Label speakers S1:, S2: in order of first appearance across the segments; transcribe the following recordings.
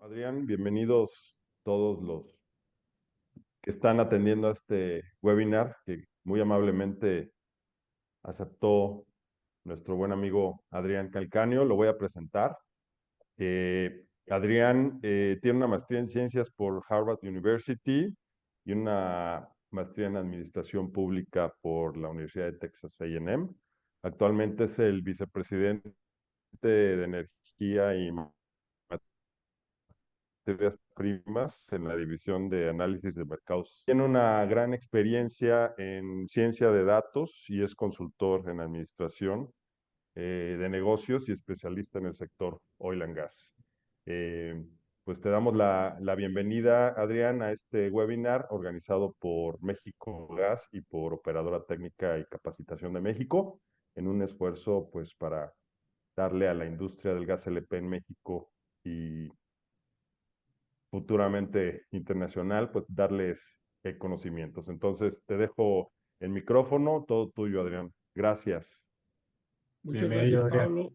S1: Adrián, bienvenidos todos los que están atendiendo a este webinar que muy amablemente aceptó nuestro buen amigo Adrián Calcaño. Lo voy a presentar. Adrián tiene una maestría en ciencias por Harvard University y una maestría en administración pública por la Universidad de Texas A&M. Actualmente es el vicepresidente de energía y materias primas en la división de análisis de mercados. Tiene una gran experiencia en ciencia de datos y es consultor en administración de negocios y especialista en el sector oil and gas. Eh, pues te damos la bienvenida, Adrián, a este webinar organizado por México Gas y por Operadora Técnica y Capacitación de México, en un esfuerzo pues para darle a la industria del gas LP en México y futuramente internacional, pues darles conocimientos. Entonces, te dejo el micrófono, todo tuyo, Adrián. Gracias.
S2: Muchas gracias,
S3: Bienvenido, Adrián.
S2: Pablo.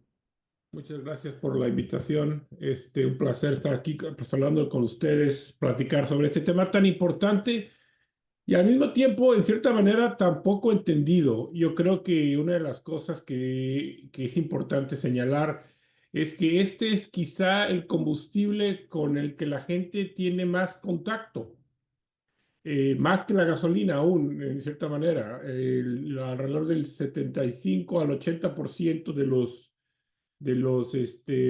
S2: Muchas gracias por la invitación. Un placer estar aquí pues, hablando con ustedes, platicar sobre este tema tan importante y al mismo tiempo, en cierta manera, tan poco entendido. Yo creo que una de las cosas que es importante señalar es que este es quizá el combustible con el que la gente tiene más contacto. Más que la gasolina aún, en cierta manera. Alrededor del 75 al 80% de los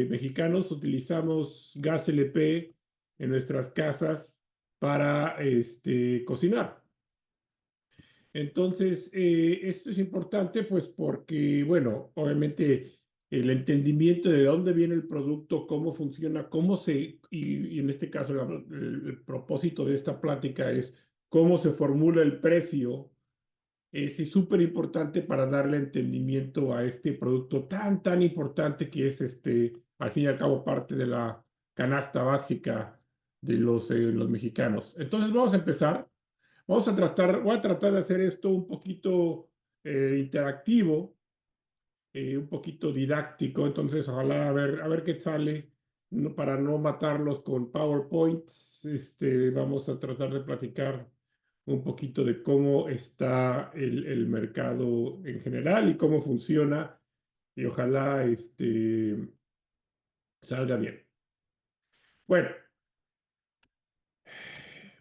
S2: mexicanos utilizamos gas LP en nuestras casas para cocinar. Entonces, esto es importante pues porque, bueno, obviamente el entendimiento de dónde viene el producto, cómo funciona, y en este caso el propósito de esta plática es cómo se formula el precio. Es súper importante para darle entendimiento a este producto tan importante que es al fin y al cabo parte de la canasta básica de los mexicanos. Entonces vamos a empezar. Voy a tratar de hacer esto un poquito interactivo, un poquito didáctico. Entonces ojalá a ver qué sale, para no matarlos con PowerPoints. Vamos a tratar de platicar un poquito de cómo está el mercado en general y cómo funciona, y ojalá salga bien. Bueno,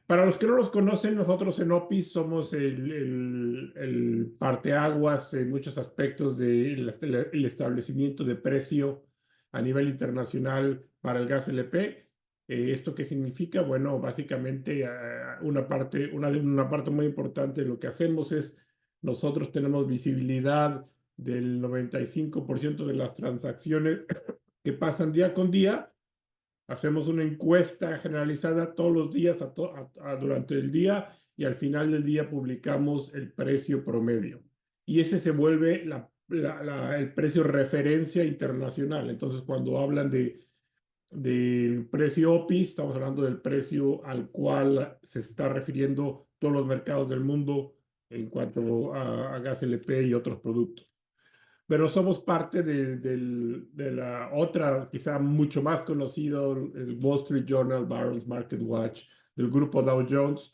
S2: para los que no los conocen, nosotros en OPIS somos el parteaguas en muchos aspectos del el establecimiento de precio a nivel internacional para el gas LP. ¿Esto qué significa? Bueno, básicamente una parte muy importante de lo que hacemos es nosotros tenemos visibilidad del 95% de las transacciones que pasan día con día. Hacemos una encuesta generalizada todos los días durante el día, y al final del día publicamos el precio promedio. Y ese se vuelve el precio referencia internacional. Entonces, cuando hablan del precio OPIS, estamos hablando del precio al cual se está refiriendo todos los mercados del mundo en cuanto a gas LP y otros productos. Pero somos parte de la otra, quizá mucho más conocido, el Wall Street Journal, Barron's Market Watch, del grupo Dow Jones,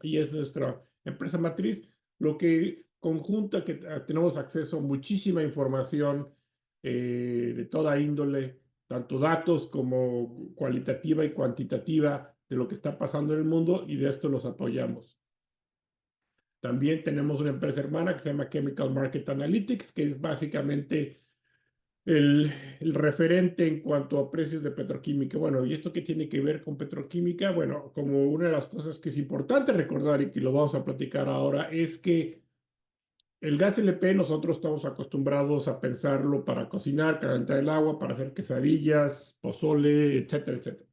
S2: y es nuestra empresa matriz, lo que conjunta que tenemos acceso a muchísima información de toda índole, tanto datos como cualitativa y cuantitativa de lo que está pasando en el mundo, y de esto nos apoyamos. También tenemos una empresa hermana que se llama Chemical Market Analytics, que es básicamente el referente en cuanto a precios de petroquímica. Bueno, ¿y esto qué tiene que ver con petroquímica? Bueno, como una de las cosas que es importante recordar y que lo vamos a platicar ahora es que el gas LP nosotros estamos acostumbrados a pensarlo para cocinar, calentar el agua, para hacer quesadillas, pozole, etcétera, etcétera.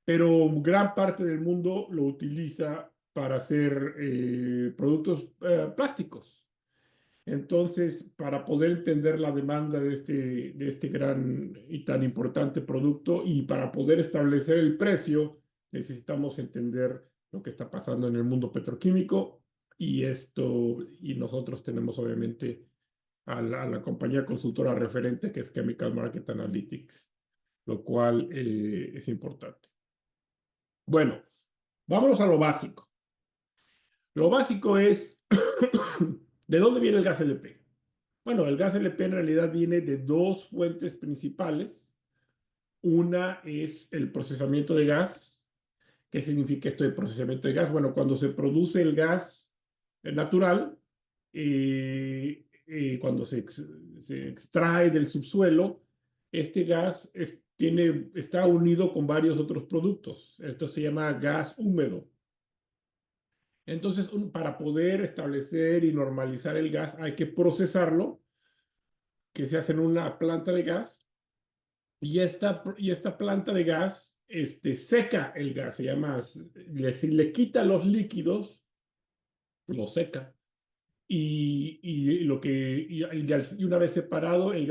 S2: Pero gran parte del mundo lo utiliza para hacer productos plásticos. Entonces, para poder entender la demanda de este gran y tan importante producto, y para poder establecer el precio, necesitamos entender lo que está pasando en el mundo petroquímico, y nosotros tenemos obviamente a la compañía consultora referente, que es Chemical Market Analytics. lo cual es importante. Bueno, vámonos a lo básico. Lo básico es, ¿de dónde viene el gas LP? Bueno, el gas LP en realidad viene de dos fuentes principales. Una es el procesamiento de gas. ¿Qué significa esto de procesamiento de gas? Bueno, cuando se produce el gas natural, cuando se extrae del subsuelo, este gas está unido con varios otros productos. Esto se llama gas húmedo. Entonces, para poder establecer y normalizar el gas, hay que procesarlo, que se hace en una planta de gas, y esta planta de gas seca el gas, le quita los líquidos, lo seca, y una vez separado, el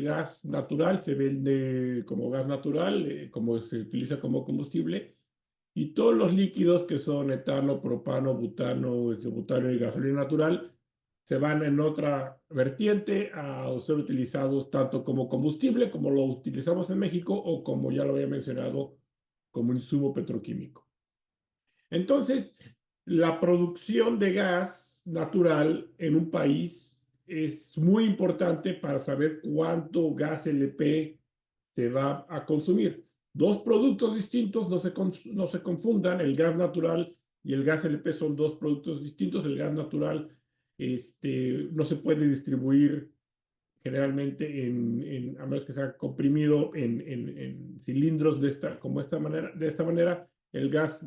S2: gas natural se vende como gas natural, como se utiliza como combustible, y todos los líquidos que son etano, propano, butano, butano y gasolina natural se van en otra vertiente a ser utilizados tanto como combustible, como lo utilizamos en México, o como ya lo había mencionado, como insumo petroquímico. Entonces, la producción de gas natural en un país es muy importante para saber cuánto gas LP se va a consumir. Dos productos distintos, no se confundan, el gas natural y el gas LP son dos productos distintos. El gas natural no se puede distribuir generalmente a menos que sea comprimido en cilindros de esta manera. El gas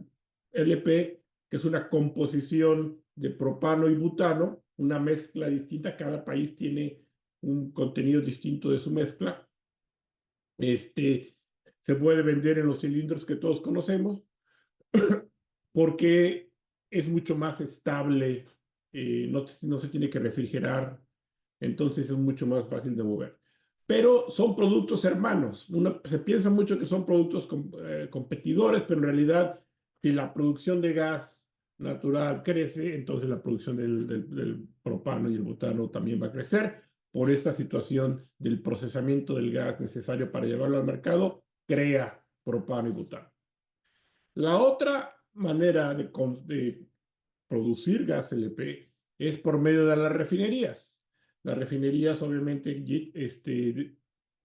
S2: LP, que es una composición de propano y butano, una mezcla distinta, cada país tiene un contenido distinto de su mezcla. Se puede vender en los cilindros que todos conocemos porque es mucho más estable, no se tiene que refrigerar, entonces es mucho más fácil de mover. Pero son productos hermanos. Se piensa mucho que son productos competidores, pero en realidad, si la producción de gas natural crece, entonces la producción del propano y el butano también va a crecer. Por esta situación del procesamiento del gas necesario para llevarlo al mercado, crea propano y butano. La otra manera de producir gas LP es por medio de las refinerías. Las refinerías obviamente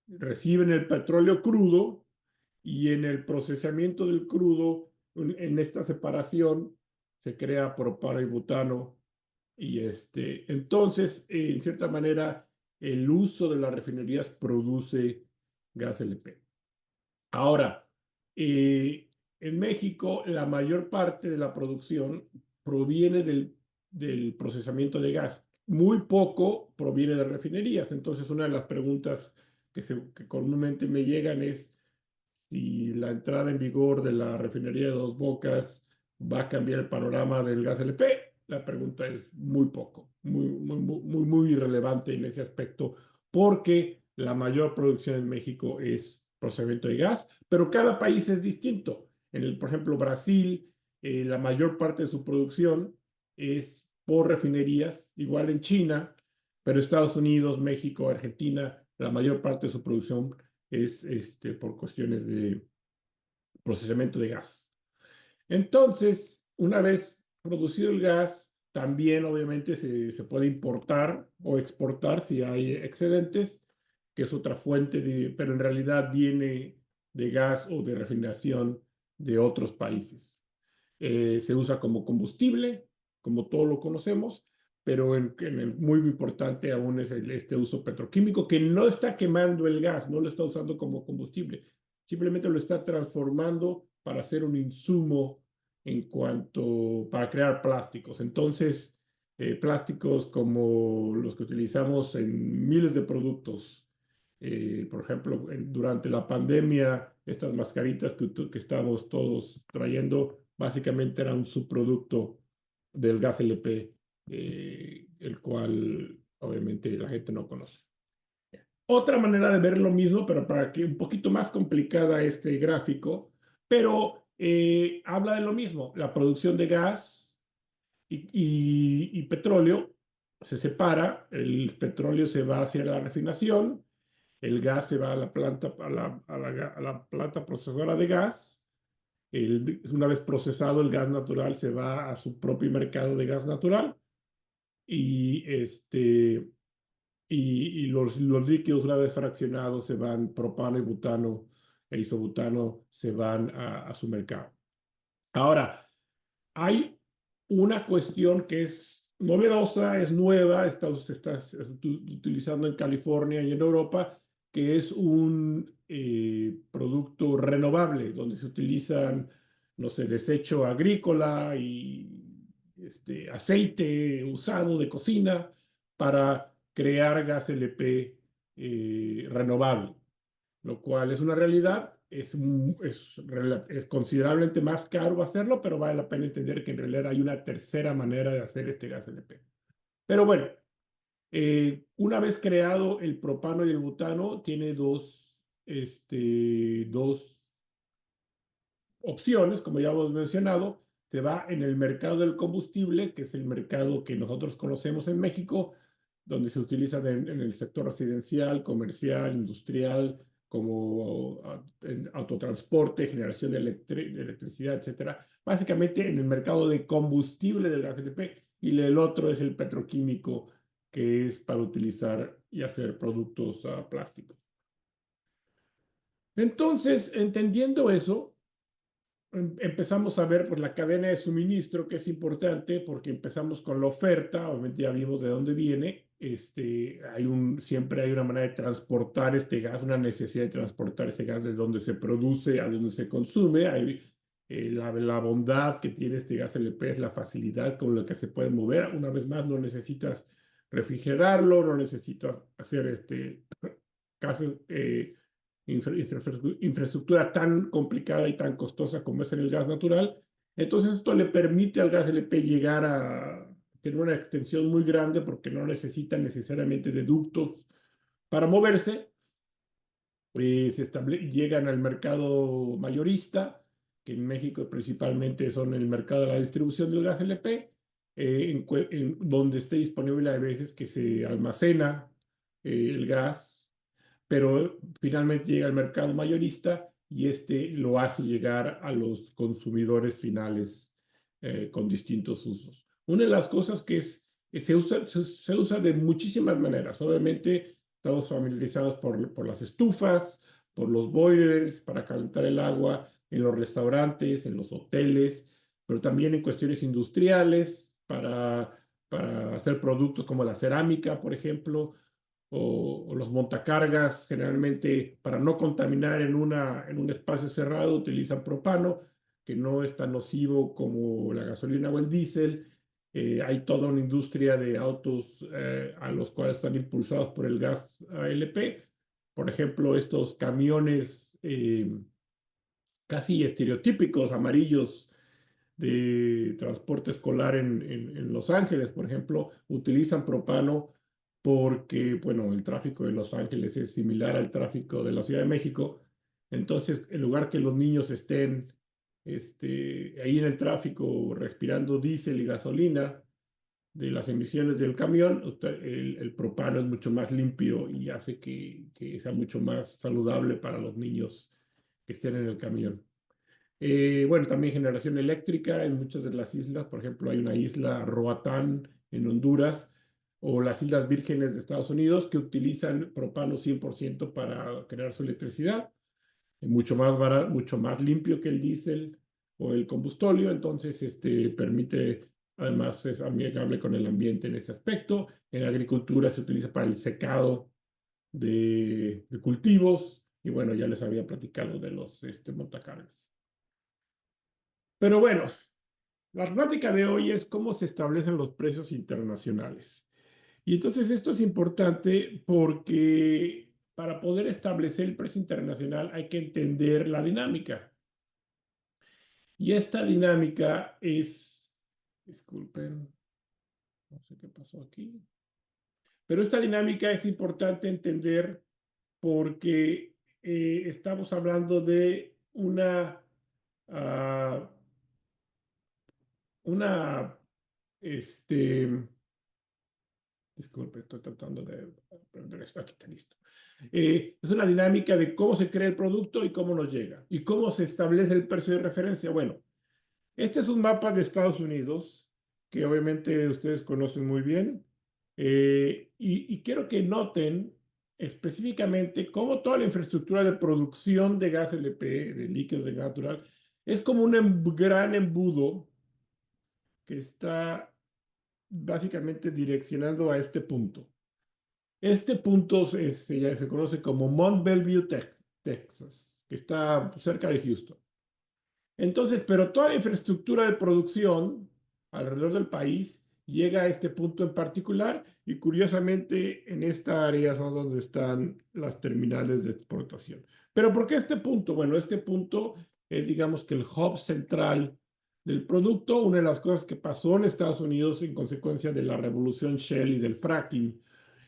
S2: reciben el petróleo crudo, y en el procesamiento del crudo, en esta separación, se crea propano y butano. Y entonces, en cierta manera, el uso de las refinerías produce gas LP. Ahora, en México, la mayor parte de la producción proviene del procesamiento de gas. Muy poco proviene de refinerías. Entonces, una de las preguntas que comúnmente me llegan es si la entrada en vigor de la refinería de Dos Bocas va a cambiar el panorama del gas LP. La pregunta es muy poco, muy irrelevante en ese aspecto, porque la mayor producción en México es procesamiento de gas, pero cada país es distinto. Por ejemplo, Brasil, la mayor parte de su producción es por refinerías, igual en China, pero Estados Unidos, México, Argentina, la mayor parte de su producción es por cuestiones de procesamiento de gas. Entonces, una vez producido el gas, también obviamente se puede importar o exportar si hay excedentes, que es otra fuente, pero en realidad viene de gas o de refinación de otros países. Se usa como combustible, como todos lo conocemos, pero muy importante aún es este uso petroquímico, que no está quemando el gas, no lo está usando como combustible, simplemente lo está transformando para hacer un insumo para crear plásticos. Entonces, plásticos como los que utilizamos en miles de productos. Por ejemplo, durante la pandemia, estas mascaritas que estamos todos trayendo, básicamente eran un subproducto del gas LP, el cual obviamente la gente no conoce. Otra manera de ver lo mismo, pero para que un poquito más complicada este gráfico, pero habla de lo mismo. La producción de gas y petróleo se separa, el petróleo se va hacia la refinación, el gas se va a la planta, a la planta procesadora de gas. Una vez procesado el gas natural se va a su propio mercado de gas natural y, los líquidos una vez fraccionados se van, propano y butano e isobutano se van a su mercado. Ahora, hay una cuestión que es novedosa, es nueva, se está utilizando en California y en Europa, que es un producto renovable, donde se utilizan, no sé, desecho agrícola y aceite usado de cocina para crear gas LP renovable, lo cual es una realidad. Es considerablemente más caro hacerlo, pero vale la pena entender que en realidad hay una tercera manera de hacer este gas LP. Pero bueno, una vez creado el propano y el butano, tiene dos opciones, como ya hemos mencionado. Se va en el mercado del combustible, que es el mercado que nosotros conocemos en México, donde se utiliza en el sector residencial, comercial, industrial, como en autotransporte, generación de electricidad, etcétera. Básicamente en el mercado de combustible del gas LP, y el otro es el petroquímico, que es para utilizar y hacer productos plásticos. Entonces, entendiendo eso, empezamos a ver pues, la cadena de suministro, que es importante porque empezamos con la oferta. Obviamente ya vimos de dónde viene. Siempre hay una manera de transportar este gas, una necesidad de transportar ese gas de donde se produce a donde se consume. La bondad que tiene este gas LP es la facilidad con la que se puede mover. Una vez más, no necesitas refrigerarlo, no necesitas hacer casos, infraestructura tan complicada y tan costosa como es en el gas natural. Entonces esto le permite al gas LP llegar a tener una extensión muy grande porque no necesita necesariamente de ductos para moverse. Llegan al mercado mayorista, que en México principalmente son el mercado de la distribución del gas LP, donde esté disponible. A veces que se almacena el gas, pero finalmente llega al mercado mayorista y este lo hace llegar a los consumidores finales con distintos usos. Una de las cosas se usa de muchísimas maneras. Obviamente estamos familiarizados por las estufas, por los boilers para calentar el agua en los restaurantes, en los hoteles, pero también en cuestiones industriales para hacer productos como la cerámica, por ejemplo, o los montacargas. Generalmente, para no contaminar en un espacio cerrado, utilizan propano, que no es tan nocivo como la gasolina o el diésel. Hay toda una industria de autos a los cuales están impulsados por el gas ALP. Por ejemplo, estos camiones casi estereotípicos amarillos de transporte escolar en Los Ángeles, por ejemplo, utilizan propano porque, bueno, el tráfico de Los Ángeles es similar al tráfico de la Ciudad de México. Entonces, en lugar que los niños estén ahí en el tráfico respirando diésel y gasolina de las emisiones del camión, el propano es mucho más limpio y hace que sea mucho más saludable para los niños que estén en el camión. Bueno, también generación eléctrica en muchas de las islas. Por ejemplo, hay una isla, Roatán, en Honduras, o las Islas Vírgenes de Estados Unidos, que utilizan propano 100% para crear su electricidad. Es mucho más barato, mucho más limpio que el diésel o el combustóleo. Entonces, permite, además, es amigable con el ambiente en este aspecto. En agricultura se utiliza para el secado de cultivos. Y bueno, ya les había platicado de los montacargas. Pero bueno, la temática de hoy es cómo se establecen los precios internacionales. Y entonces esto es importante porque para poder establecer el precio internacional hay que entender la dinámica. Y esta dinámica disculpen, no sé qué pasó aquí, pero esta dinámica es importante entender porque estamos hablando de ah, una, este, Disculpe, estoy tratando de aprender esto. Aquí está listo. Es una dinámica de cómo se crea el producto y cómo nos llega. ¿Y cómo se establece el precio de referencia? Bueno, este es un mapa de Estados Unidos que obviamente ustedes conocen muy bien. Y quiero que noten específicamente cómo toda la infraestructura de producción de gas LP, de líquidos de gas natural, es como un gran embudo que está básicamente direccionando a este punto. Este punto ya se conoce como Mont Belvieu, Texas, que está cerca de Houston. Entonces, pero toda la infraestructura de producción alrededor del país llega a este punto en particular y curiosamente en esta área son donde están las terminales de exportación. Pero ¿por qué este punto? Bueno, este punto es digamos que el hub central del producto, una de las cosas que pasó en Estados Unidos en consecuencia de la revolución Shell y del fracking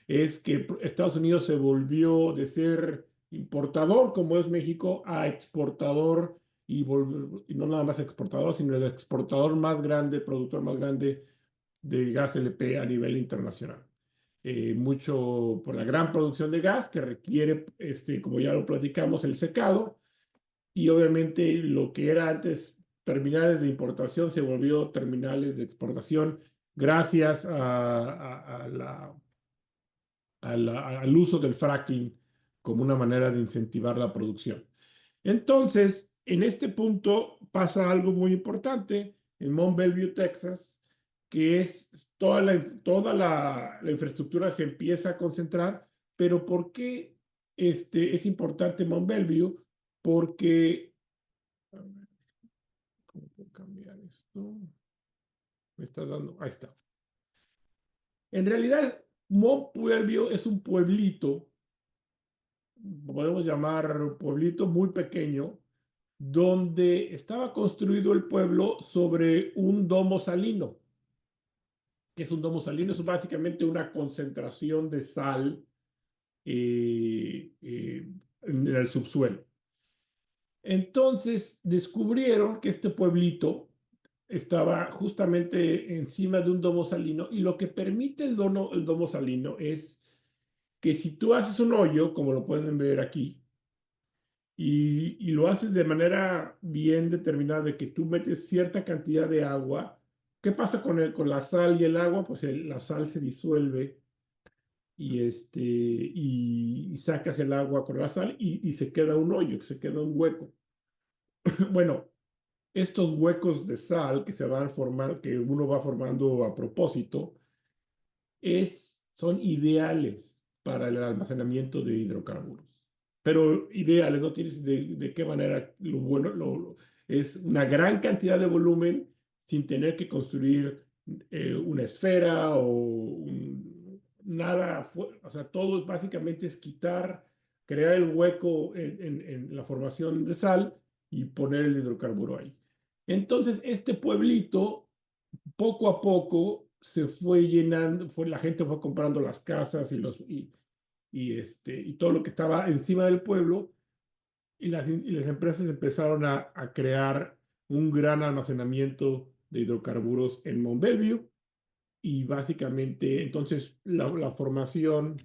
S2: es que Estados Unidos se volvió de ser importador, como es México, a exportador y no nada más exportador, sino el exportador más grande, productor más grande de gas LP a nivel internacional. Mucho por la gran producción de gas que requiere, como ya lo platicamos, el secado y obviamente lo que era antes terminales de importación se volvió terminales de exportación gracias al uso del fracking como una manera de incentivar la producción. Entonces, en este punto pasa algo muy importante en Mont Belvieu, Texas, que es toda la infraestructura se empieza a concentrar, pero ¿por qué es importante Mont Belvieu? Porque, a ver, ¿cómo puedo cambiar esto? Me está dando, ahí está. En realidad, Mont Belvieu es un pueblito, podemos llamar pueblito muy pequeño, donde estaba construido el pueblo sobre un domo salino. ¿Qué es un domo salino? Es básicamente una concentración de sal en el subsuelo. Entonces descubrieron que este pueblito estaba justamente encima de un domo salino y lo que permite el domo salino es que si tú haces un hoyo, como lo pueden ver aquí, y lo haces de manera bien determinada, de que tú metes cierta cantidad de agua. ¿Qué pasa con la sal y el agua? Pues la sal se disuelve y sacas el agua con la sal y se queda un hoyo, se queda un hueco. Bueno, estos huecos de sal que se van formando, que uno va formando a propósito, son ideales para el almacenamiento de hidrocarburos. Pero ideales, no tienes de qué manera lo bueno, es una gran cantidad de volumen sin tener que construir una esfera nada, o sea, todo básicamente es crear el hueco en la formación de sal y poner el hidrocarburo ahí. Entonces, este pueblito poco a poco se fue llenando, la gente fue comprando las casas y todo lo que estaba encima del pueblo y las empresas empezaron a crear un gran almacenamiento de hidrocarburos en Mont Belvieu y básicamente entonces la formación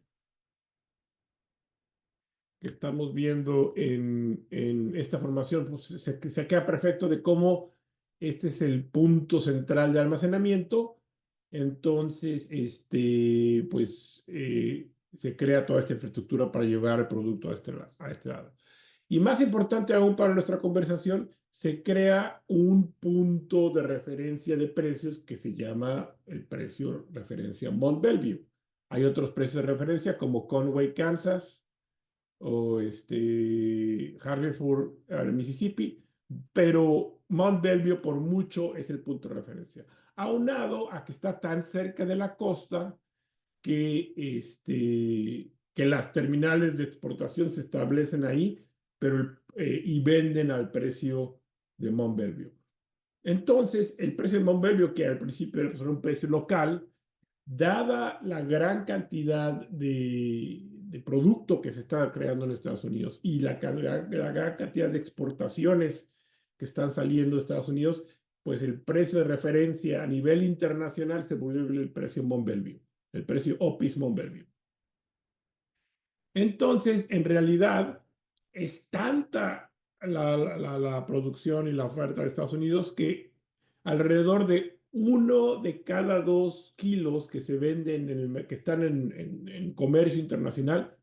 S2: que estamos viendo en esta formación, pues se queda perfecto de cómo este es el punto central de almacenamiento. Entonces, pues se crea toda esta infraestructura para llevar el producto a este lado. Y más importante aún para nuestra conversación, se crea un punto de referencia de precios que se llama el precio referencia Mont Belvieu. Hay otros precios de referencia como Conway, Kansas, o Harrisburg, Mississippi, pero Mont Belvieu por mucho es el punto de referencia. Aunado a que está tan cerca de la costa que las terminales de exportación se establecen ahí, y venden al precio de Mont Belvieu. Entonces, el precio de Mont Belvieu, que al principio era un precio local, dada la gran cantidad de producto que se está creando en Estados Unidos y la gran cantidad de exportaciones que están saliendo de Estados Unidos, pues el precio de referencia a nivel internacional se volvió el precio Mont Belvieu. el precio OPIS Mont Belvieu. Entonces, en realidad, es tanta la producción y la oferta de Estados Unidos que alrededor de 1 de cada 2 kilos que se venden, que están en comercio internacional,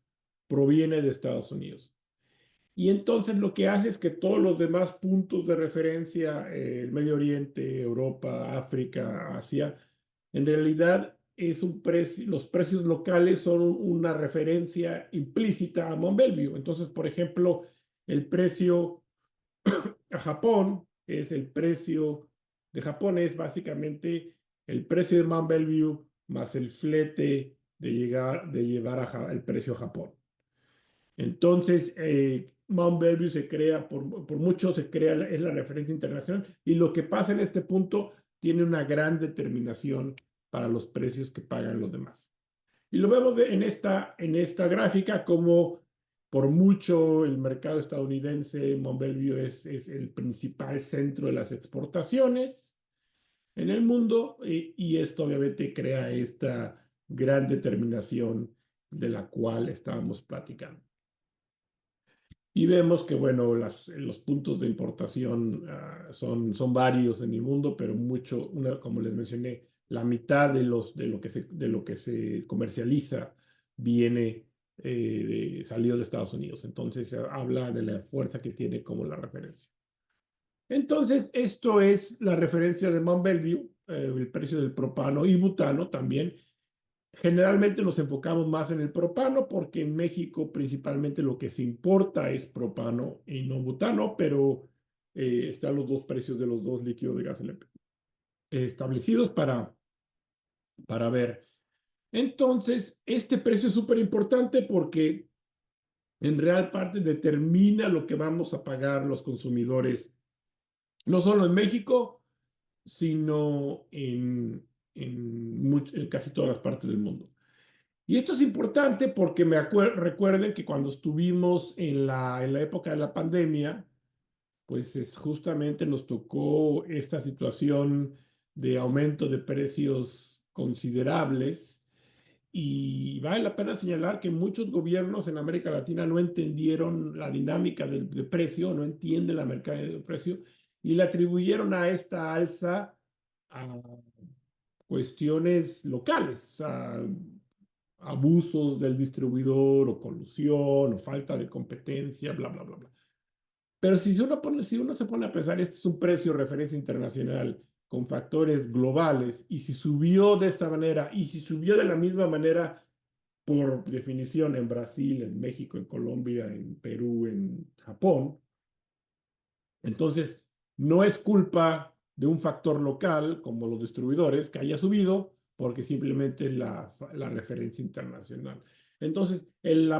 S2: proviene de Estados Unidos. Y entonces lo que hace es que todos los demás puntos de referencia, el Medio Oriente, Europa, África, Asia, en realidad es un precio, los precios locales son una referencia implícita a Mont Belvieu. Entonces, por ejemplo, el precio a Japón es el precio de Japón, es básicamente el precio de Mont Belvieu más el flete de llevar el precio a Japón. Entonces, Mount Belvieu se crea, por mucho se crea, es la referencia internacional y lo que pasa en este punto tiene una gran determinación para los precios que pagan los demás. Y lo vemos en esta gráfica como por mucho el mercado estadounidense, Mont Belvieu es el principal centro de las exportaciones en el mundo y esto obviamente crea esta gran determinación de la cual estábamos platicando. Y vemos que, bueno, los puntos de importación son varios en el mundo, pero mucho, como les mencioné, la mitad de lo que se comercializa salió de Estados Unidos. Entonces, habla de la fuerza que tiene como la referencia. Entonces, esto es la referencia de Mont Belvieu, el precio del propano y butano también. Generalmente nos enfocamos más en el propano porque en México principalmente lo que se importa es propano y no butano, pero están los dos precios de los dos líquidos de gas LP establecidos para ver. Entonces, este precio es súper importante porque en real parte determina lo que vamos a pagar los consumidores, no solo en México, sino en casi todas las partes del mundo. Y esto es importante porque recuerden que cuando estuvimos en la época de la pandemia, pues justamente nos tocó esta situación de aumento de precios considerables. Y vale la pena señalar que muchos gobiernos en América Latina no entendieron la dinámica del precio, no entienden la mercadeo del precio y le atribuyeron a esta alza a cuestiones locales, a abusos del distribuidor o colusión o falta de competencia, bla, bla, bla, bla. Pero si uno se pone a pensar, este es un precio de referencia internacional con factores globales y si subió de esta manera y si subió de la misma manera, por definición, en Brasil, en México, en Colombia, en Perú, en Japón, entonces no es culpa de un factor local como los distribuidores que haya subido porque simplemente es la referencia internacional. Entonces, el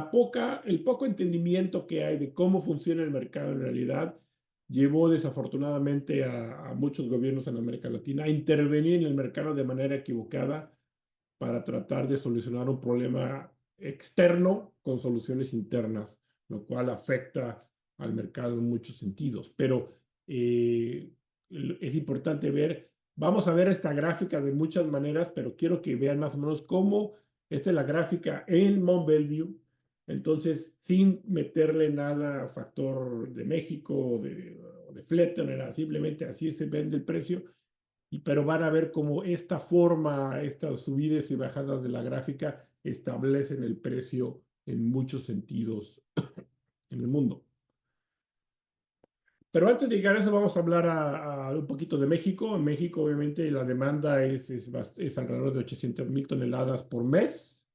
S2: poco entendimiento que hay de cómo funciona el mercado en realidad llevó desafortunadamente a muchos gobiernos en América Latina a intervenir en el mercado de manera equivocada para tratar de solucionar un problema externo con soluciones internas, lo cual afecta al mercado en muchos sentidos. Pero es importante ver, vamos a ver esta gráfica de muchas maneras, pero quiero que vean más o menos cómo esta es la gráfica en Mont Belvieu. Entonces, sin meterle nada a factor de México o de flete, nada, simplemente así se vende el precio pero van a ver cómo esta forma, estas subidas y bajadas de la gráfica establecen el precio en muchos sentidos en el mundo. Pero antes de llegar a eso, vamos a hablar a un poquito de México. En México, obviamente, la demanda es alrededor de 800,000 toneladas por mes.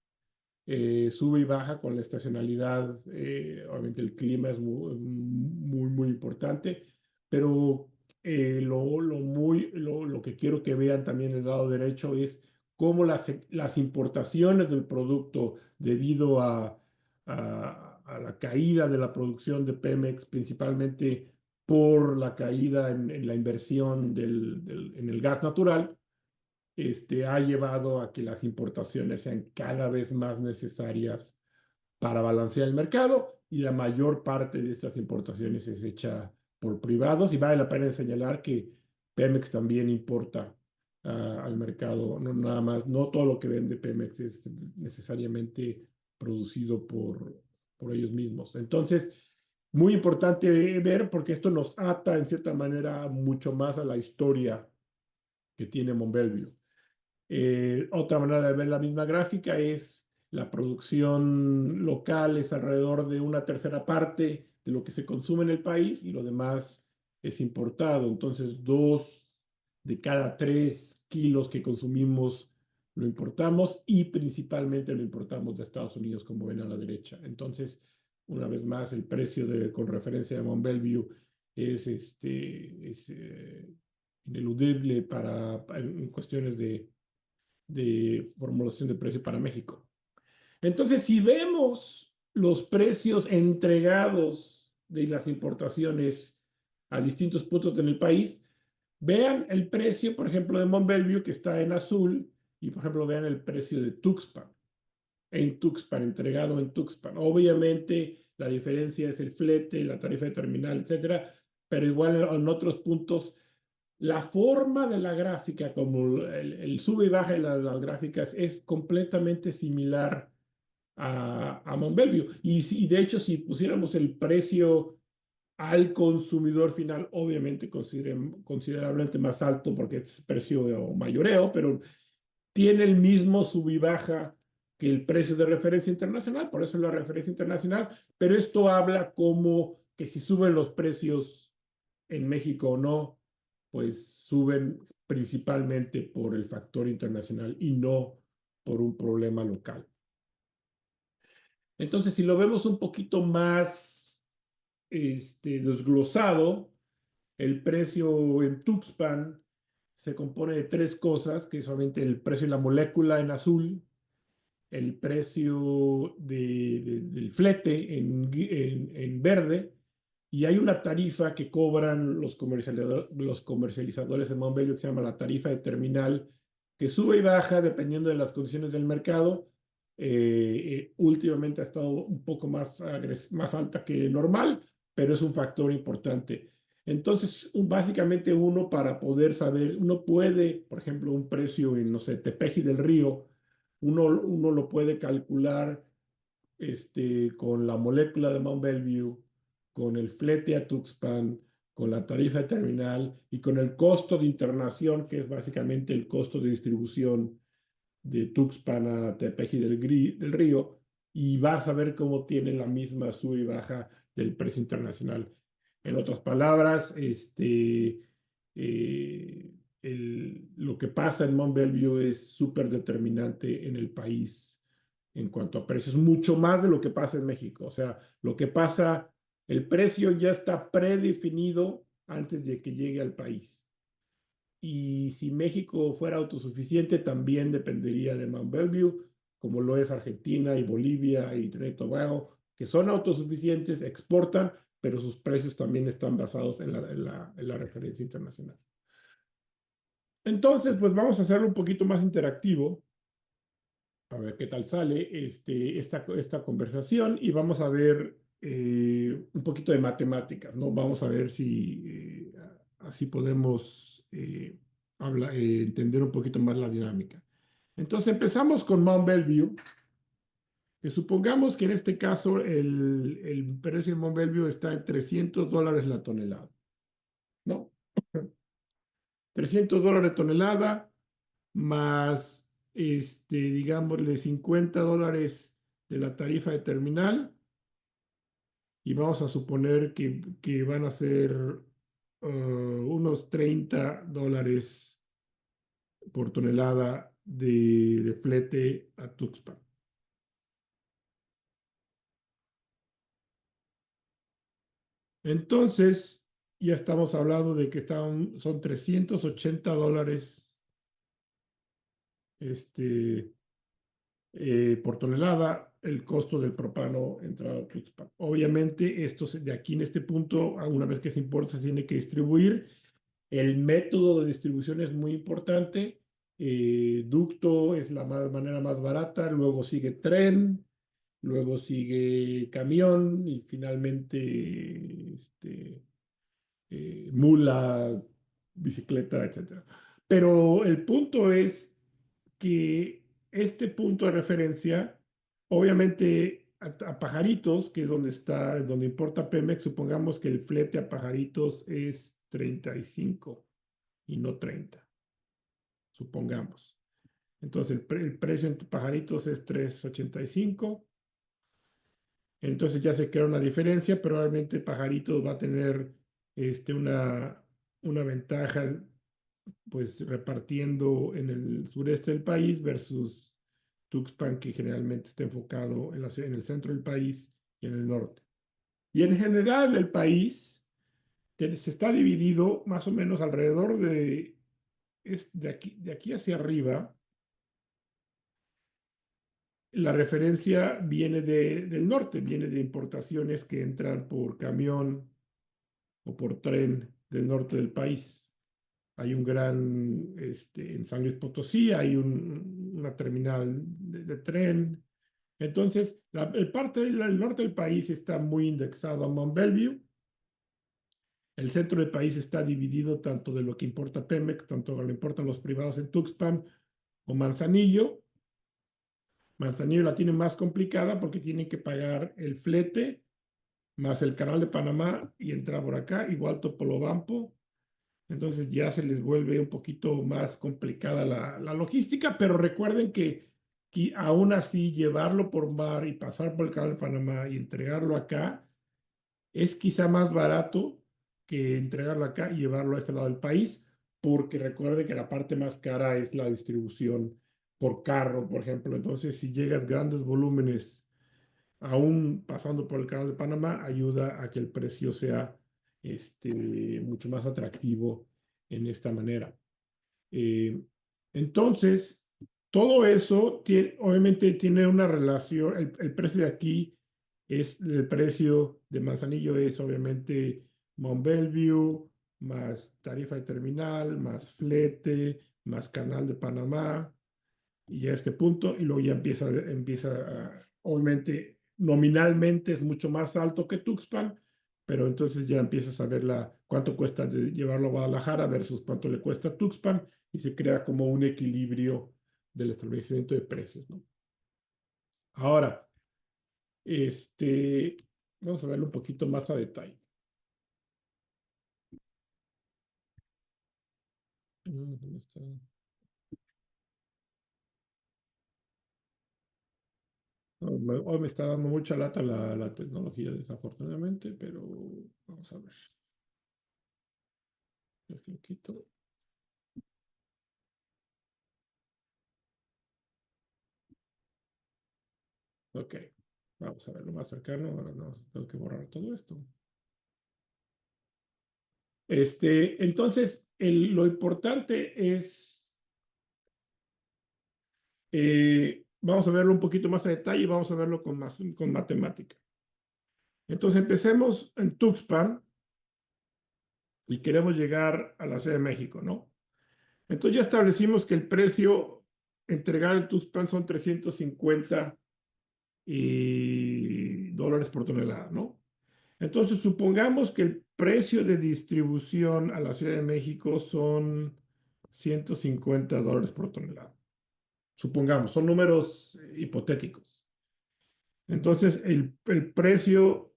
S2: Sube y baja con la estacionalidad. Obviamente, el clima es muy importante. Pero lo que quiero que vean también el lado derecho es cómo las importaciones del producto debido a la caída de la producción de Pemex, principalmente por la caída en la inversión en el gas natural, ha llevado a que las importaciones sean cada vez más necesarias para balancear el mercado y la mayor parte de estas importaciones es hecha por privados y vale la pena señalar que Pemex también importa al mercado. No nada más, no todo lo que vende Pemex es necesariamente producido por ellos mismos. Entonces, muy importante ver porque esto nos ata en cierta manera mucho más a la historia que tiene Mont Belvieu. Otra manera de ver la misma gráfica es la producción local es alrededor de una tercera parte de lo que se consume en el país y lo demás es importado. Entonces, 2 de cada 3 kilos que consumimos lo importamos y principalmente lo importamos de Estados Unidos, como ven a la derecha. Entonces, una vez más, el precio con referencia a Mont Belvieu es ineludible en cuestiones de formulación de precio para México. Entonces, si vemos los precios entregados de las importaciones a distintos puntos en el país, vean el precio, por ejemplo, de Mont Belvieu, que está en azul, y por ejemplo, vean el precio de Tuxpan, entregado en Tuxpan. Obviamente, la diferencia es el flete, la tarifa de terminal, etcétera, pero igual en otros puntos la forma de la gráfica, como el sube y baja de las gráficas, es completamente similar a Mont Belvieu. Y de hecho, si pusiéramos el precio al consumidor final, obviamente considerablemente más alto porque es precio mayoreo, pero tiene el mismo sub y baja que el precio de referencia internacional, por eso es la referencia internacional, pero esto habla como que si suben los precios en México o no, pues suben principalmente por el factor internacional y no por un problema local. Entonces, si lo vemos un poquito más desglosado, el precio en Tuxpan se compone de 3 cosas, que es solamente el precio de la molécula en azul, el precio del flete en verde, y hay una tarifa que cobran los comercializadores en Mont Belvieu que se llama la tarifa de terminal, que sube y baja dependiendo de las condiciones del mercado. Últimamente ha estado un poco más alta que normal, pero es un factor importante. Entonces, básicamente uno para poder saber, uno puede, por ejemplo, un precio en, no sé, Tepeji del Río, uno lo puede calcular con la molécula de Mont Belvieu, con el flete a Tuxpan, con la tarifa de terminal y con el costo de internación, que es básicamente el costo de distribución de Tuxpan a Tepeji del Río, y vas a ver cómo tiene la misma sub y baja del precio internacional. En otras palabras, lo que pasa en Mont Belvieu es súper determinante en el país en cuanto a precios, mucho más de lo que pasa en México. O sea, lo que pasa, el precio ya está predefinido antes de que llegue al país. Y si México fuera autosuficiente, también dependería de Mont Belvieu, como lo es Argentina y Bolivia y Trinidad y Tobago, que son autosuficientes, exportan, pero sus precios también están basados en la referencia internacional. Entonces, pues vamos a hacerlo un poquito más interactivo, a ver qué tal sale esta conversación y vamos a ver un poquito de matemáticas, ¿no? Vamos a ver si así podemos entender un poquito más la dinámica. Entonces empezamos con Mont Belvieu, que supongamos que en este caso el precio de Mont Belvieu está en $300 la tonelada, ¿no? $300 tonelada más, digámosle, $50 de la tarifa de terminal y vamos a suponer que van a ser unos $30 por tonelada de flete a Tuxpan. Entonces, ya estamos hablando de que son $380 este, por tonelada el costo del propano entrado a Tuxpan. Obviamente, de aquí en este punto, una vez que se importa, se tiene que distribuir. El método de distribución es muy importante. Ducto es la manera más barata, luego sigue tren, luego sigue camión y finalmente mula, bicicleta, etcétera. Pero el punto es que este punto de referencia, obviamente a Pajaritos, que es donde está, donde importa Pemex, supongamos que el flete a Pajaritos es 35 y no 30, supongamos. Entonces el precio en Pajaritos es 3.85. Entonces ya se crea una diferencia, pero obviamente Pajaritos va a tener una ventaja pues repartiendo en el sureste del país versus Tuxpan, que generalmente está enfocado en el centro del país y en el norte. Y en general el país se está dividido más o menos alrededor de aquí hacia arriba. La referencia viene del norte, viene de importaciones que entran por camión o por tren del norte del país. Hay un gran, en San Luis Potosí, hay una terminal de tren. Entonces, el parte del norte del país está muy indexado a Mont Belvieu. El centro del país está dividido tanto de lo que importa Pemex, tanto lo que importan los privados en Tuxpan o Manzanillo. Manzanillo la tiene más complicada porque tienen que pagar el flete más el canal de Panamá y entrar por acá, igual Topolobampo. Entonces ya se les vuelve un poquito más complicada la logística, pero recuerden que aún así llevarlo por mar y pasar por el canal de Panamá y entregarlo acá es quizá más barato que entregarlo acá y llevarlo a este lado del país, porque recuerden que la parte más cara es la distribución por carro, por ejemplo. Entonces, si llegan grandes volúmenes aún pasando por el canal de Panamá, ayuda a que el precio sea mucho más atractivo en esta manera. Eh, entonces, todo eso obviamente tiene una relación, el precio de aquí es el precio de Manzanillo, es obviamente Mont Belvieu, más tarifa de terminal, más flete, más canal de Panamá, y ya a este punto, y luego ya obviamente, nominalmente es mucho más alto que Tuxpan, pero entonces ya empiezas a ver cuánto cuesta llevarlo a Guadalajara versus cuánto le cuesta a Tuxpan, y se crea como un equilibrio del establecimiento de precios, ¿no? Ahora, este, vamos a verlo un poquito más a detalle. ¿Dónde está? Hoy me está dando mucha lata la tecnología, desafortunadamente, pero vamos a ver. Lo quito. Ok, vamos a ver lo más cercano. Ahora no, tengo que borrar todo esto. Entonces, lo importante es, vamos a verlo un poquito más a detalle y vamos a verlo con matemática. Entonces, empecemos en Tuxpan y queremos llegar a la Ciudad de México, ¿no? Entonces, ya establecimos que el precio entregado en Tuxpan son 350 dólares por tonelada, ¿no? Entonces, supongamos que el precio de distribución a la Ciudad de México son 150 dólares por tonelada. Supongamos, son números hipotéticos. Entonces, el precio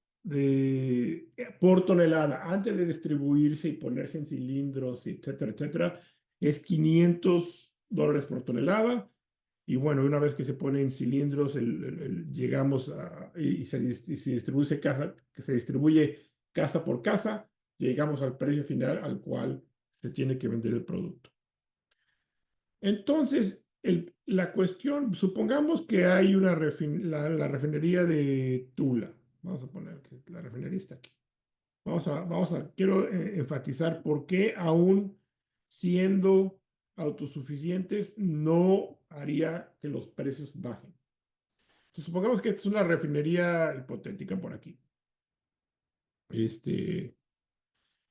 S2: por tonelada, antes de distribuirse y ponerse en cilindros, etcétera, etcétera, es 500 dólares por tonelada. Y bueno, una vez que se pone en cilindros, llegamos y se distribuye que se distribuye casa por casa, llegamos al precio final al cual se tiene que vender el producto. Entonces, la cuestión, supongamos que hay la refinería de Tula. Vamos a poner que la refinería está aquí. Quiero enfatizar por qué aún siendo autosuficientes no haría que los precios bajen. Entonces, supongamos que esta es una refinería hipotética por aquí.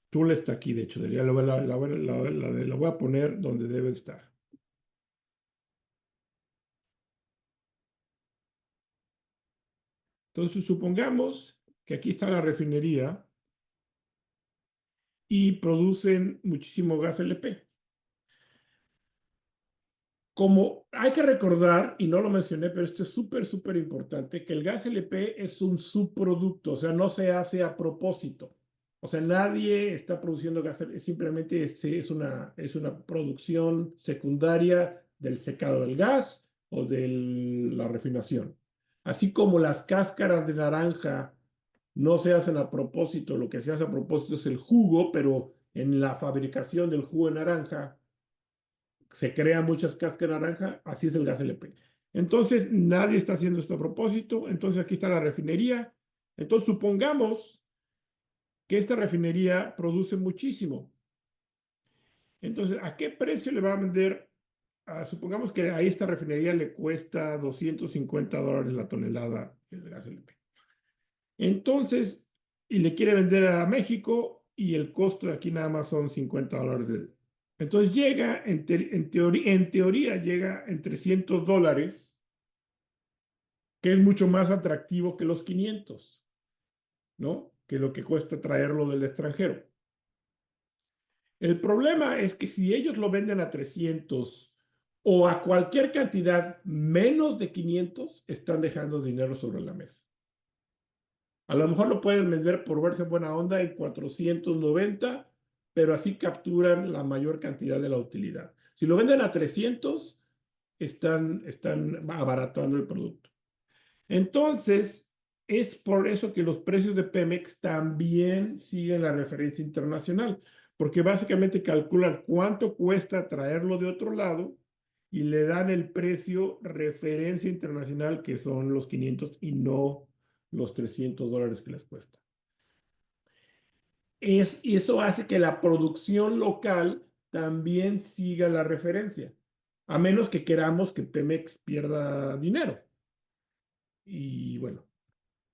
S2: Tula está aquí, de hecho, la voy a poner donde debe estar. Entonces, supongamos que aquí está la refinería y producen muchísimo gas LP. Como hay que recordar, y no lo mencioné, pero esto es súper, súper importante, que el gas LP es un subproducto, o sea, no se hace a propósito. O sea, nadie está produciendo gas LP, simplemente es una producción secundaria del secado del gas o de la refinación. Así como las cáscaras de naranja no se hacen a propósito, lo que se hace a propósito es el jugo, pero en la fabricación del jugo de naranja se crea muchas cáscaras de naranja, así es el gas LP. Entonces, nadie está haciendo esto a propósito. Entonces, aquí está la refinería. Entonces, supongamos que esta refinería produce muchísimo. Entonces, ¿a qué precio le va a vender? Supongamos que a esta refinería le cuesta $250 la tonelada el gas LP. Entonces, y le quiere vender a México y el costo de aquí nada más son $50. Entonces llega, en teoría llega en $300, que es mucho más atractivo que los 500, ¿no? Que lo que cuesta traerlo del extranjero. El problema es que si ellos lo venden a 300 o a cualquier cantidad menos de 500, están dejando dinero sobre la mesa. A lo mejor lo pueden vender por verse buena onda en 490, pero así capturan la mayor cantidad de la utilidad. Si lo venden a 300, están abaratando el producto. Entonces, es por eso que los precios de Pemex también siguen la referencia internacional, porque básicamente calculan cuánto cuesta traerlo de otro lado y le dan el precio referencia internacional, que son los 500 y no los $300 que les cuesta. Y eso hace que la producción local también siga la referencia, a menos que queramos que Pemex pierda dinero. Y bueno,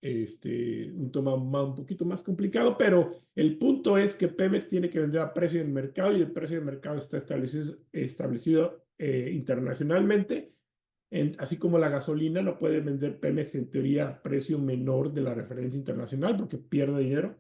S2: un tema un poquito más complicado, pero el punto es que Pemex tiene que vender a precio del mercado y el precio del mercado está establecido internacionalmente, así como la gasolina no puede vender Pemex en teoría a precio menor de la referencia internacional porque pierde dinero.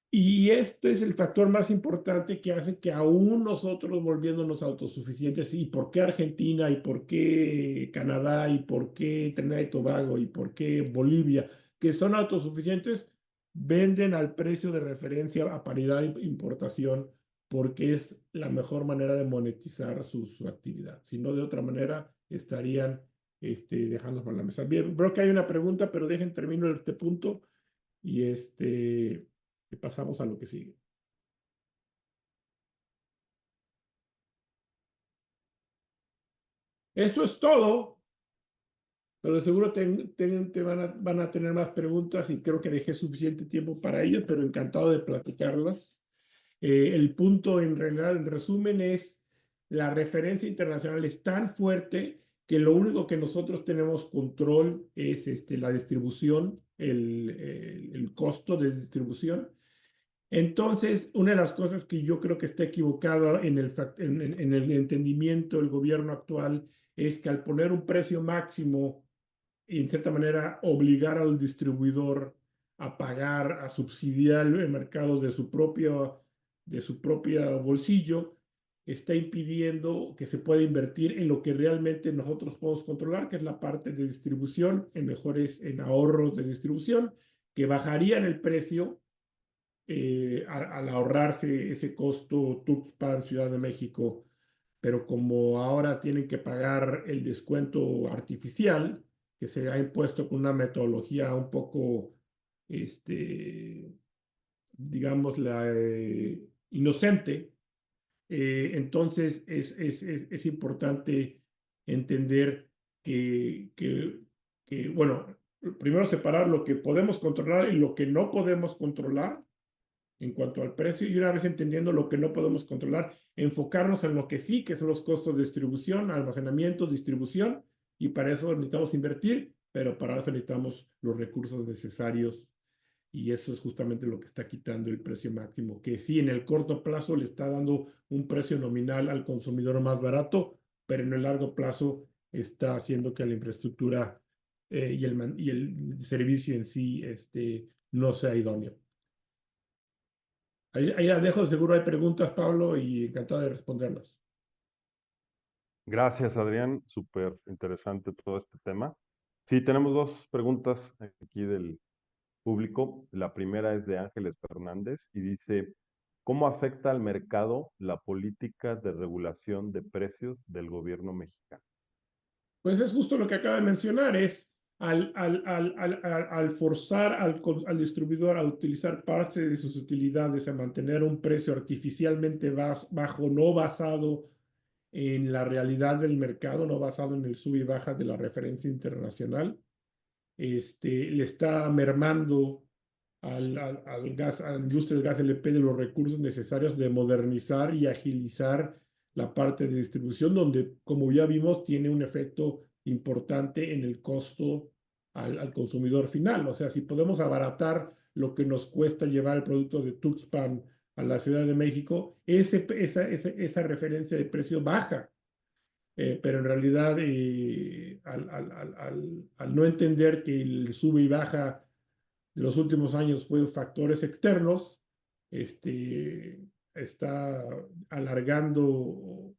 S2: Y este es el factor más importante que hace que aún nosotros volviéndonos autosuficientes, ¿y por qué Argentina? ¿Y por qué Canadá? ¿Y por qué Trinidad y Tobago? ¿Y por qué Bolivia? Que son autosuficientes, venden al precio de referencia a paridad de importación porque es la mejor manera de monetizar su actividad. Si no, de otra manera estarían dejando por la mesa. Bien, creo que hay una pregunta, pero dejen termino este punto y y pasamos a lo que sigue. Eso es todo, pero de seguro te van a tener más preguntas y creo que dejé suficiente tiempo para ello, pero encantado de platicarlas. El punto en realidad, en resumen, es la referencia internacional es tan fuerte que lo único que nosotros tenemos control es la distribución, el costo de distribución. Entonces, una de las cosas que yo creo que está equivocada en el entendimiento del gobierno actual es que al poner un precio máximo y en cierta manera obligar al distribuidor a pagar, a subsidiar el mercado de su propia bolsillo, está impidiendo que se pueda invertir en lo que realmente nosotros podemos controlar, que es la parte de distribución, en ahorros de distribución, que bajarían el precio al ahorrarse ese costo Tuxpan, Ciudad de México, pero como ahora tienen que pagar el descuento artificial que se ha impuesto con una metodología un poco, digamos, inocente, entonces es importante entender bueno, primero separar lo que podemos controlar y lo que no podemos controlar en cuanto al precio y una vez entendiendo lo que no podemos controlar, enfocarnos en lo que sí, que son los costos de distribución, almacenamiento, distribución, y para eso necesitamos invertir, pero para eso necesitamos los recursos necesarios y eso es justamente lo que está quitando el precio máximo, que sí en el corto plazo le está dando un precio nominal al consumidor más barato, pero en el largo plazo está haciendo que la infraestructura y el servicio en sí no sea idóneo. Ahí la dejo, seguro hay preguntas, Pablo, y encantado de responderlas.
S1: Gracias, Adrián. Súper interesante todo este tema. Sí, tenemos dos preguntas aquí del público. La primera es de Ángeles Fernández y dice, ¿cómo afecta al mercado la política de regulación de precios del gobierno mexicano?
S2: Pues es justo lo que acaba de mencionar, es al forzar al distribuidor a utilizar parte de sus utilidades, a mantener un precio artificialmente bajo, no basado en la realidad del mercado, no basado en el sub y baja de la referencia internacional, le está mermando al gas, a la industria del gas LP de los recursos necesarios de modernizar y agilizar la parte de distribución, donde, como ya vimos, tiene un efecto importante en el costo al consumidor final. O sea, si podemos abaratar lo que nos cuesta llevar el producto de Tuxpan a la Ciudad de México, esa referencia de precio baja. Pero en realidad, al no entender que el sube y baja de los últimos años fue factores externos, está alargando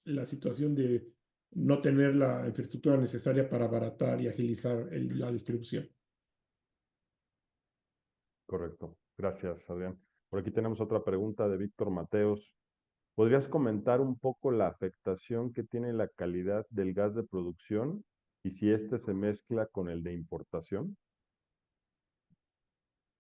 S2: la situación de no tener la infraestructura necesaria para abaratar y agilizar la distribución.
S1: Correcto. Gracias, Adrián. Por aquí tenemos otra pregunta de Víctor Mateos. ¿Podrías comentar un poco la afectación que tiene la calidad del gas de producción y si este se mezcla con el de importación?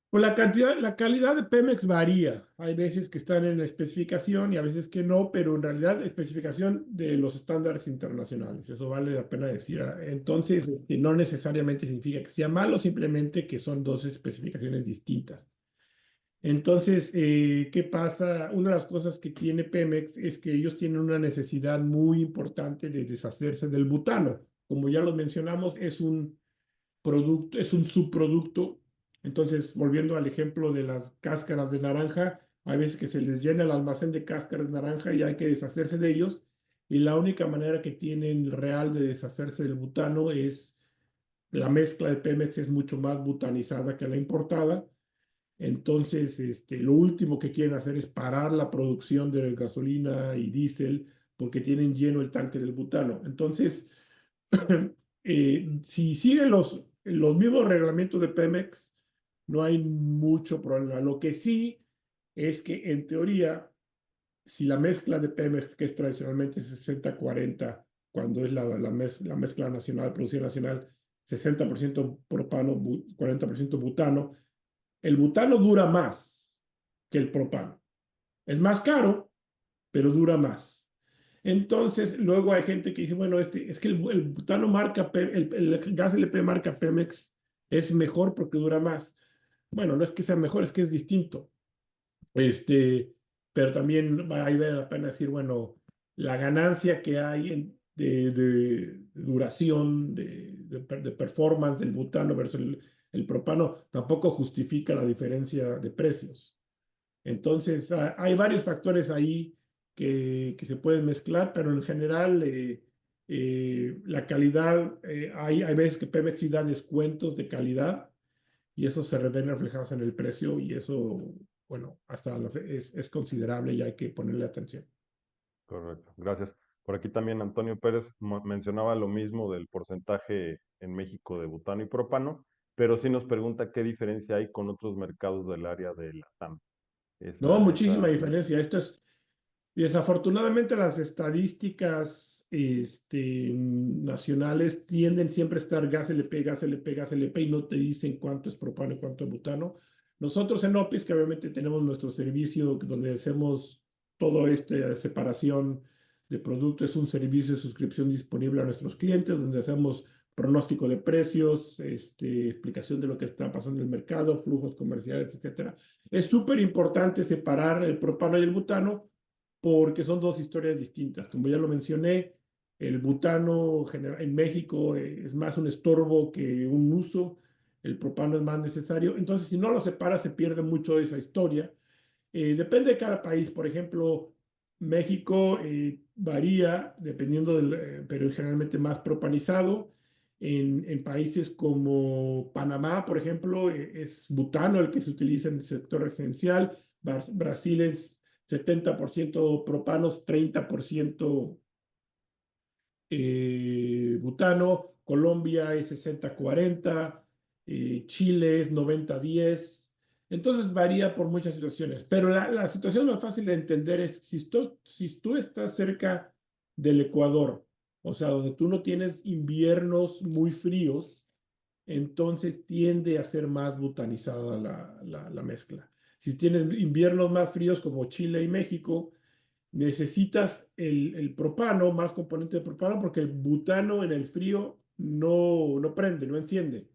S2: Pues la calidad de Pemex varía. Hay veces que están en la especificación y a veces que no, pero en realidad especificación de los estándares internacionales. Eso vale la pena decir. Entonces, no necesariamente significa que sea malo, simplemente que son dos especificaciones distintas. Entonces, ¿qué pasa? Una de las cosas que tiene Pemex es que ellos tienen una necesidad muy importante de deshacerse del butano. Como ya lo mencionamos, es un producto, es un subproducto. Entonces, volviendo al ejemplo de las cáscaras de naranja, hay veces que se les llena el almacén de cáscaras de naranja y hay que deshacerse de ellos. Y la única manera que tienen real de deshacerse del butano es la mezcla de Pemex es mucho más butanizada que la importada. Entonces, lo último que quieren hacer es parar la producción de gasolina y diésel porque tienen lleno el tanque del butano. Entonces, si siguen los mismos reglamentos de Pemex, no hay mucho problema. Lo que sí es que en teoría, si la mezcla de Pemex, que es tradicionalmente 60-40, cuando es la mezcla nacional, producción nacional, 60% propano, 40% butano, el butano dura más que el propano. Es más caro, pero dura más. Entonces, luego hay gente que dice, bueno, es que el butano marca, el gas LP marca Pemex es mejor porque dura más. Bueno, no es que sea mejor, es que es distinto. Este, pero también ahí vale la pena decir, bueno, la ganancia que hay de duración, de performance del butano versus el propano, tampoco justifica la diferencia de precios. Entonces, hay varios factores ahí que se pueden mezclar, pero en general la calidad, hay veces que Pemex sí da descuentos de calidad y eso se ven reflejados en el precio y eso, bueno, es considerable y hay que ponerle atención.
S1: Correcto, gracias. Por aquí también Antonio Pérez mencionaba lo mismo del porcentaje en México de butano y propano, pero sí nos pregunta qué diferencia hay con otros mercados del área de Latam.
S2: No, muchísima
S1: Esa es
S2: diferencia. Esto es, desafortunadamente las estadísticas nacionales tienden siempre a estar gas LP, gas LP, gas LP y no te dicen cuánto es propano y cuánto es butano. Nosotros en OPIS, que obviamente tenemos nuestro servicio donde hacemos todo esta separación de productos, es un servicio de suscripción disponible a nuestros clientes, donde hacemos pronóstico de precios, explicación de lo que está pasando en el mercado, flujos comerciales, etcétera. Es súper importante separar el propano y el butano porque son dos historias distintas. Como ya lo mencioné, el butano en México es más un estorbo que un uso, el propano es más necesario. Entonces, si no lo separa, se pierde mucho de esa historia. Depende de cada país. Por ejemplo, México varía dependiendo pero generalmente más propanizado. En países como Panamá, por ejemplo, es butano el que se utiliza en el sector residencial. Brasil es 70% propanos, 30% butano, Colombia es 60-40, Chile es 90-10. Entonces varía por muchas situaciones, pero la situación más fácil de entender es si tú estás cerca del Ecuador, o sea, donde tú no tienes inviernos muy fríos, entonces tiende a ser más butanizada la mezcla. Si tienes inviernos más fríos como Chile y México, necesitas el propano, más componente de propano, porque el butano en el frío no prende, no enciende.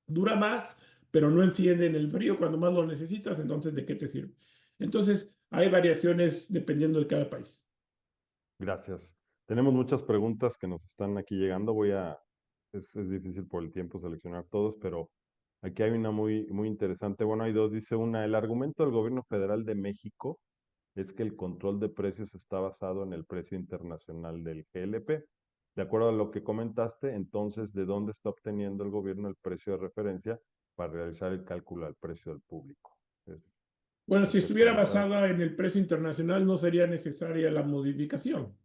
S2: Dura más, pero no enciende en el frío cuando más lo necesitas, entonces ¿de qué te sirve? Entonces hay variaciones dependiendo de cada país.
S1: Gracias. Tenemos muchas preguntas que nos están aquí llegando. Es difícil por el tiempo seleccionar todos, pero aquí hay una muy interesante. Bueno, hay dos. Dice una, el argumento del gobierno federal de México es que el control de precios está basado en el precio internacional del GLP. De acuerdo a lo que comentaste, entonces, ¿de dónde está obteniendo el gobierno el precio de referencia para realizar el cálculo al precio del público? Es
S2: Bueno,
S1: lo
S2: si
S1: que has
S2: estuviera
S1: comentado.
S2: basada en el precio internacional, no sería necesaria la modificación.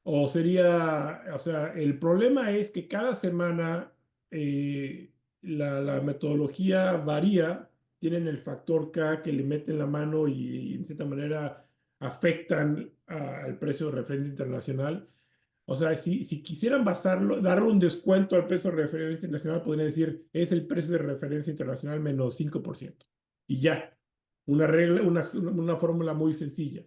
S2: O sea, el problema es que cada semana la metodología varía, tienen el factor K que le meten la mano y en cierta manera afectan al precio de referencia internacional. O sea, si quisieran basarlo, darle un descuento al precio de referencia internacional, podrían decir, es el precio de referencia internacional menos 5%. Y ya, una regla, una fórmula muy sencilla,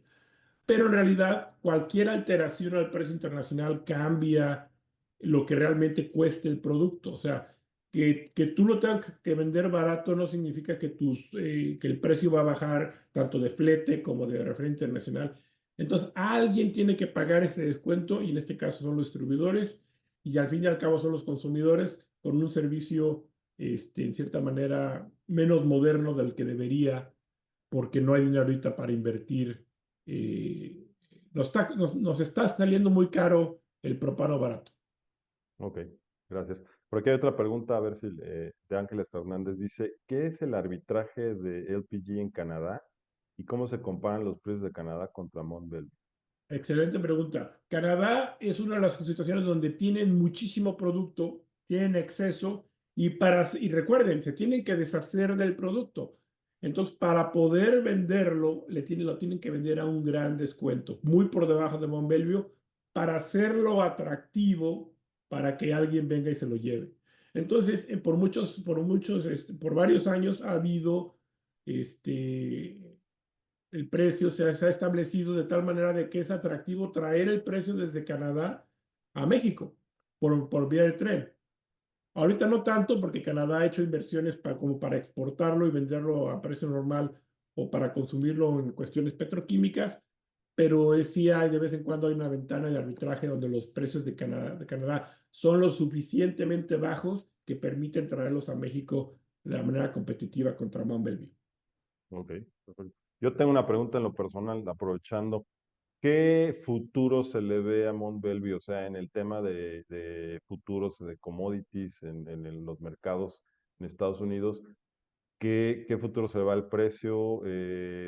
S2: pero en realidad cualquier alteración al precio internacional cambia lo que realmente cueste el producto. O sea, que tú lo tengas que vender barato no significa que el precio va a bajar tanto de flete como de referencia internacional. Entonces, alguien tiene que pagar ese descuento y en este caso son los distribuidores y al fin y al cabo son los consumidores con un servicio, en cierta manera, menos moderno del que debería porque no hay dinero ahorita para invertir. eh, nos está saliendo muy caro el propano barato.
S1: Ok, gracias. Por aquí hay otra pregunta, a ver si de Ángeles Fernández dice, ¿qué es el arbitraje de LPG en Canadá y cómo se comparan los precios de Canadá contra Mont Belvieu?
S2: Excelente pregunta. Canadá es una de las situaciones donde tienen muchísimo producto, tienen exceso y recuerden, se tienen que deshacer del producto. Entonces, para poder venderlo, lo tienen que vender a un gran descuento, muy por debajo de Mont Belvieu, para hacerlo atractivo para que alguien venga y se lo lleve. Entonces, por varios años ha habido este, el precio se ha establecido de tal manera de que es atractivo traer el precio desde Canadá a México por vía de tren. Ahorita no tanto porque Canadá ha hecho inversiones como para exportarlo y venderlo a precio normal o para consumirlo en cuestiones petroquímicas, pero sí hay de vez en cuando hay una ventana de arbitraje donde los precios de Canadá son lo suficientemente bajos que permiten traerlos a México de la manera competitiva contra Mont Belvieu.
S1: Ok, perfecto. Yo tengo una pregunta en lo personal, aprovechando. ¿Qué futuro se le ve a Mont Belvieu? O sea, en el tema de futuros de commodities en los mercados en Estados Unidos, ¿qué futuro se le va al precio?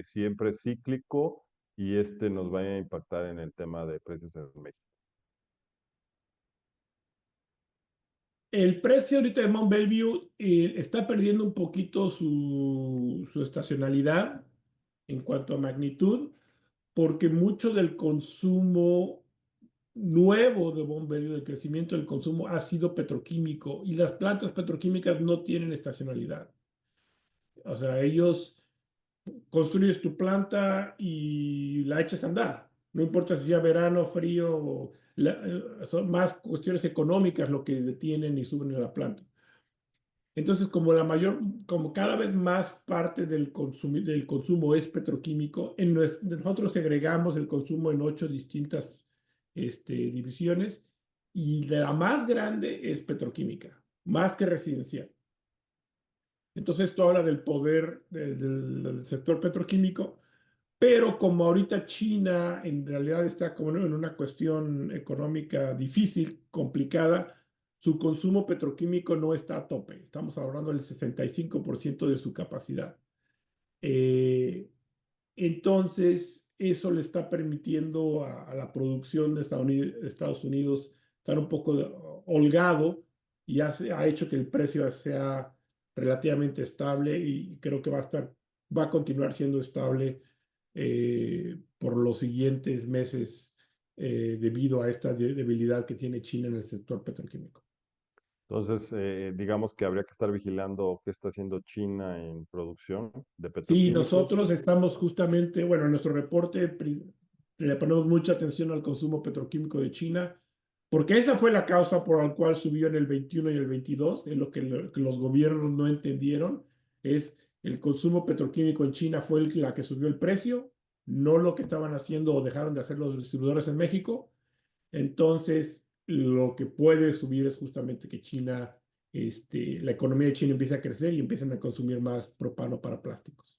S1: ¿Siempre es cíclico y este nos va a impactar en el tema de precios en México?
S2: El precio ahorita de Mont Belvieu está perdiendo un poquito su estacionalidad en cuanto a magnitud, porque mucho del consumo nuevo de Mont Belvieu, del crecimiento del consumo, ha sido petroquímico y las plantas petroquímicas no tienen estacionalidad. O sea, ellos construyes tu planta y la echas a andar. No importa si sea verano, frío, son más cuestiones económicas lo que detienen y suben a la planta. Entonces, como cada vez más parte del consumo es petroquímico, nosotros segregamos el consumo en 8 distintas divisiones y la más grande es petroquímica, más que residencial. Entonces, esto habla del poder del sector petroquímico, pero como ahorita China en realidad está como en una cuestión económica difícil, complicada, su consumo petroquímico no está a tope. Estamos hablando del 65% de su capacidad. Eh, entonces, eso le está permitiendo a la producción de Estados Unidos estar un poco holgado y ha hecho que el precio sea relativamente estable y creo que va a continuar siendo estable por los siguientes meses debido a esta debilidad que tiene China en el sector petroquímico.
S1: Entonces, digamos que habría que estar vigilando qué está haciendo China en producción de
S2: Sí,
S1: petroquímicos.
S2: nosotros estamos justamente, bueno, en nuestro reporte le ponemos mucha atención al consumo petroquímico de China, porque esa fue la causa por la cual subió en el 21 y el 22, es lo que los gobiernos no entendieron, es el consumo petroquímico en China fue la que subió el precio, no lo que estaban haciendo o dejaron de hacer los distribuidores en México. Entonces, lo que puede subir es justamente que China, la economía de China empiece a crecer y empiecen a consumir más propano para plásticos.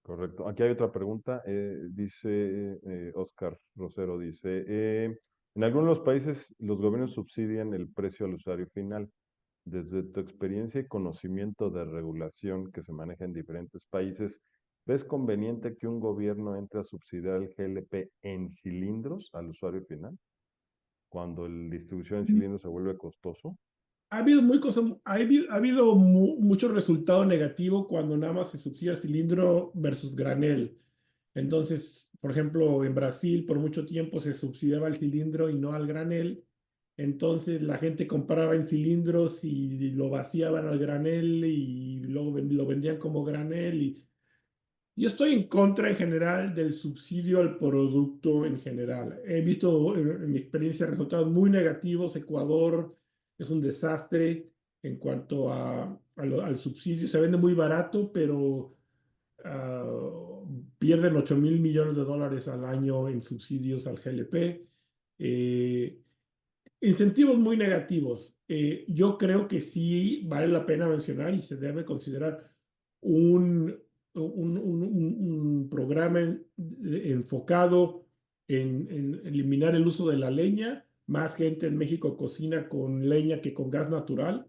S1: Correcto. Aquí hay otra pregunta. Dice Oscar Rosero, dice, en algunos de los países los gobiernos subsidian el precio al usuario final. Desde tu experiencia y conocimiento de regulación que se maneja en diferentes países, ¿ves conveniente que un gobierno entre a subsidiar el GLP en cilindros al usuario final cuando la distribución en cilindros se vuelve costoso?
S2: Ha habido mucho resultado negativo cuando nada más se subsidia cilindro versus granel. Entonces, por ejemplo, en Brasil por mucho tiempo se subsidiaba el cilindro y no al granel. Entonces la gente compraba en cilindros y lo vaciaban al granel y luego lo vendían como granel. Y yo estoy en contra en general del subsidio al producto en general. He visto en mi experiencia resultados muy negativos. Ecuador es un desastre en cuanto al subsidio. Se vende muy barato, pero ah, pierden 8.000 millones de dólares al año en subsidios al GLP. Eh, Incentivos muy negativos. Yo creo que sí vale la pena mencionar y se debe considerar un, un programa enfocado en eliminar el uso de la leña. Más gente en México cocina con leña que con gas natural.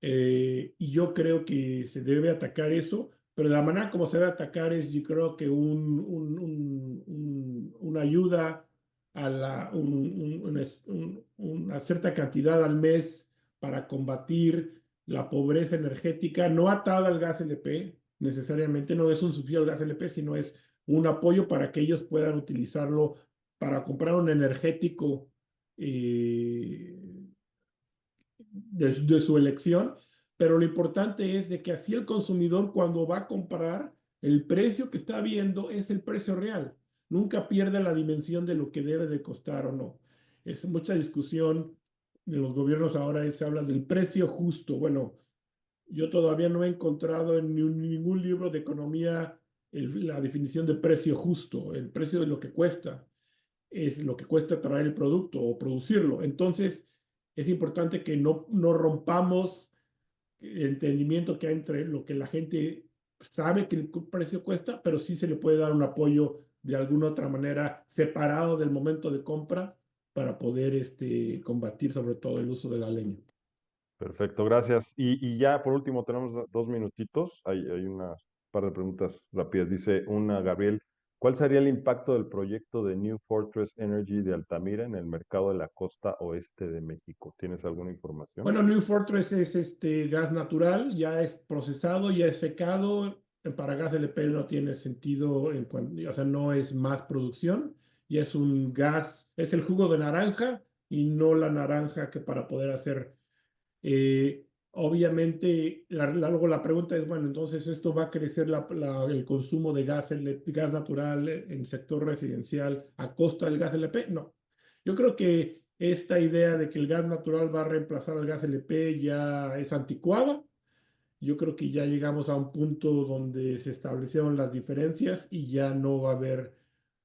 S2: Y yo creo que se debe atacar eso, pero de la manera como se debe atacar es, yo creo que una ayuda a una cierta cantidad al mes para combatir la pobreza energética, no atada al gas LP, necesariamente no es un subsidio al gas LP, sino es un apoyo para que ellos puedan utilizarlo para comprar un energético. eh, de su elección, pero lo importante es de que así el consumidor cuando va a comprar, el precio que está viendo es el precio real. Nunca pierde la dimensión de lo que debe de costar o no. Es mucha discusión de los gobiernos ahora, se habla del precio justo. Bueno, yo todavía no he encontrado en ningún libro de economía la definición de precio justo, el precio de lo que cuesta es lo que cuesta traer el producto o producirlo. Entonces, es importante que no rompamos el entendimiento que hay entre lo que la gente sabe que el precio cuesta, pero sí se le puede dar un apoyo de alguna otra manera separado del momento de compra para poder combatir sobre todo el uso de la leña.
S1: Perfecto, gracias. Y ya por último, tenemos 2 minutitos. Hay unas par de preguntas rápidas. Dice una, Gabriel, ¿cuál sería el impacto del proyecto de New Fortress Energy de Altamira en el mercado de la costa oeste de México? ¿Tienes alguna información?
S2: Bueno, New Fortress es este gas natural, ya es procesado, ya es secado. Para gas LP no tiene sentido en cuanto, o sea, no es más producción, ya es un gas, es el jugo de naranja y no la naranja que para poder hacer. Obviamente, luego la pregunta es, bueno, entonces esto va a crecer el consumo de gas natural en el sector residencial a costa del gas LP. No, yo creo que esta idea de que el gas natural va a reemplazar al gas LP ya es anticuada. Yo creo que ya llegamos a un punto donde se establecieron las diferencias y ya no va a haber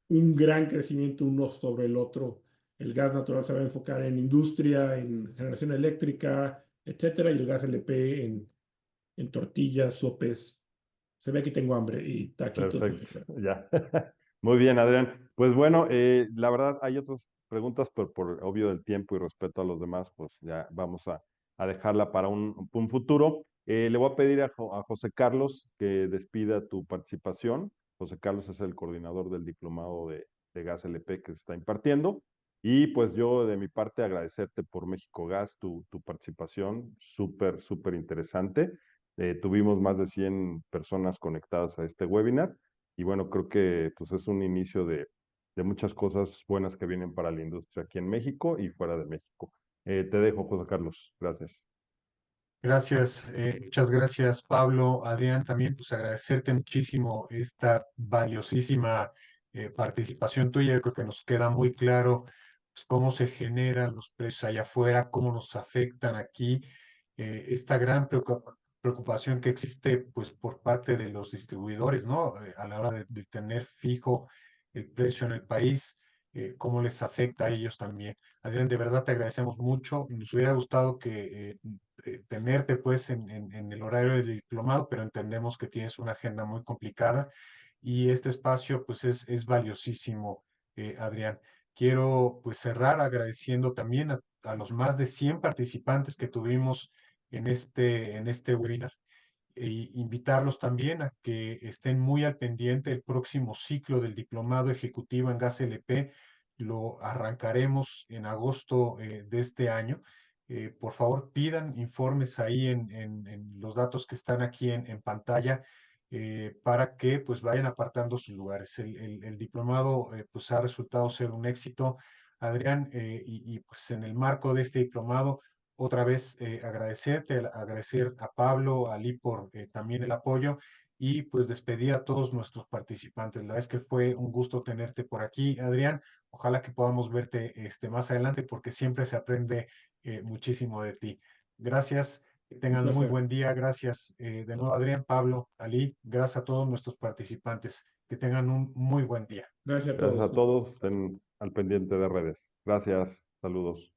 S2: un gran crecimiento uno sobre el otro. El gas natural se va a enfocar en industria, en generación eléctrica, etcétera, y el gas LP en tortillas, sopes. Se ve que tengo hambre y taquitos de
S1: Perfecto,
S2: frijol.
S1: ya. Muy bien, Adrián. Pues bueno, la verdad hay otras preguntas, pero por obvio del tiempo y respeto a los demás, pues ya vamos a dejarla para un futuro. Le voy a pedir a José Carlos que despida tu participación. José Carlos es el coordinador del diplomado de Gas LP que se está impartiendo. Y pues yo de mi parte agradecerte por México Gas, tu participación, súper, súper interesante. Tuvimos más de 100 personas conectadas a este webinar y bueno, creo que pues es un inicio de muchas cosas buenas que vienen para la industria aquí en México y fuera de México. Te dejo, José Carlos. Gracias.
S3: Gracias, muchas gracias, Pablo. Adrián, también pues agradecerte muchísimo esta valiosísima participación tuya. Yo creo que nos queda muy claro pues, cómo se generan los precios allá afuera, cómo nos afectan aquí, esta gran preocupación que existe pues por parte de los distribuidores, ¿no? A la hora de tener fijo el precio en el país, cómo les afecta a ellos también. Adrián, de verdad te agradecemos mucho. Nos hubiera gustado que tenerte pues en el horario del diplomado, pero entendemos que tienes una agenda muy complicada y este espacio pues es valiosísimo, Adrián. Quiero pues cerrar agradeciendo también a los más de 100 participantes que tuvimos en este webinar e invitarlos también a que estén muy al pendiente el próximo ciclo del Diplomado Ejecutivo en Gas LP. Lo arrancaremos en agosto de este año. Por favor, pidan informes ahí en los datos que están aquí en pantalla para que pues vayan apartando sus lugares. El diplomado pues ha resultado ser un éxito, Adrián, y pues en el marco de este diplomado otra vez agradecerte, agradecer a Pablo, a Ali por también el apoyo y pues despedir a todos nuestros participantes. La verdad es que fue un gusto tenerte por aquí, Adrián. Ojalá que podamos verte más adelante porque siempre se aprende muchísimo de ti. Gracias, que
S2: Un
S3: tengan muy
S2: placer.
S3: buen día. Gracias de nuevo, Adrián, Pablo, Ali. Gracias a todos nuestros participantes. Que tengan un muy buen día.
S2: Gracias a
S1: Gracias
S2: todos.
S1: a todos. Estén al pendiente de redes. Gracias. Saludos.